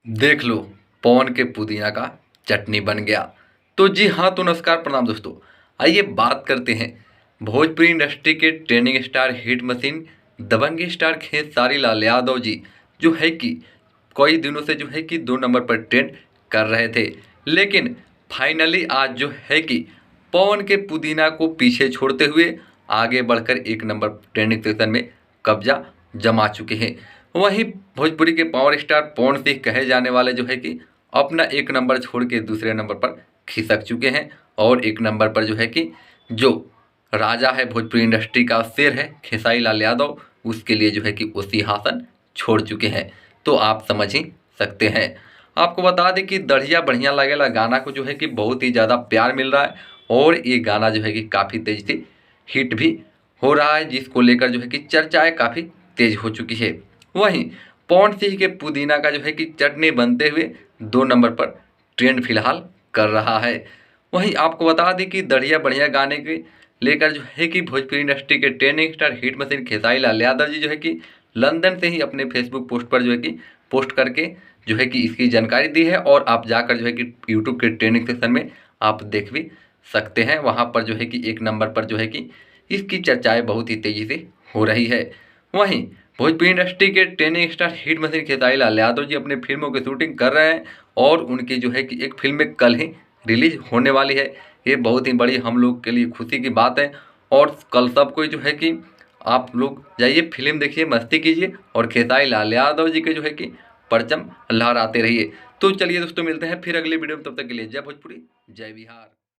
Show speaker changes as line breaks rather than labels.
देख लो, पवन के पुदीना का चटनी बन गया। तो जी हाँ, तो नमस्कार प्रणाम दोस्तों। आइए बात करते हैं भोजपुरी इंडस्ट्री के ट्रेंडिंग स्टार हिट मशीन दबंग स्टार खेसारी लाल यादव जी, जो है कि कई दिनों से जो है कि 2 नंबर पर ट्रेंड कर रहे थे। लेकिन फाइनली आज जो है कि पवन के पुदीना को पीछे छोड़ते हुए आगे बढ़कर 1 नंबर ट्रेंडिंग सेक्शन में कब्जा जमा चुके हैं। वहीं भोजपुरी के पावर स्टार पवन सिंह कहे जाने वाले जो है कि अपना 1 नंबर छोड़ के दूसरे नंबर पर खिसक चुके हैं और 1 नंबर पर जो है कि जो राजा है भोजपुरी इंडस्ट्री का शेर है खेसारी लाल यादव, उसके लिए जो है कि वो सिंहासन छोड़ चुके हैं। तो आप समझ ही सकते हैं। आपको बता दें कि दढ़िया बढ़िया लगेला गाना को जो है कि बहुत ही ज़्यादा प्यार मिल रहा है और ये गाना जो है कि काफ़ी तेज से हिट भी हो रहा है, जिसको लेकर जो है कि चर्चाएं काफ़ी तेज हो चुकी है। वहीं पवन सिंह के पुदीना का जो है कि चटनी बनते हुए 2 नंबर पर ट्रेंड फिलहाल कर रहा है। वहीं आपको बता दें कि दढ़िया बढ़िया गाने के लेकर जो है कि भोजपुरी इंडस्ट्री के trending star hit machine Khesari Lal Yadav ji जो है कि लंदन से ही अपने फेसबुक पोस्ट पर जो है कि पोस्ट करके जो है कि इसकी जानकारी दी है और आप जाकर जो है कि यूट्यूब के ट्रेंडिंग सेक्शन में आप देख भी सकते हैं। वहाँ पर जो है कि 1 नंबर पर जो है कि इसकी चर्चाएं बहुत ही तेज़ी से हो रही है। वहीं भोजपुरी इंडस्ट्री के trending star hit machine Khesari Lal Yadav ji अपनी फिल्मों की शूटिंग कर रहे हैं और उनकी जो है कि एक फिल्म कल ही रिलीज होने वाली है। ये बहुत ही बड़ी हम लोग के लिए खुशी की बात है और कल सबको जो है कि आप लोग जाइए फिल्म देखिए, मस्ती कीजिए और खेसारी लाल यादव जी के जो है कि परचम लहराते रहिए। तो चलिए दोस्तों, मिलते हैं फिर अगली वीडियो में। तब तक के लिए जय भोजपुरी, जय बिहार।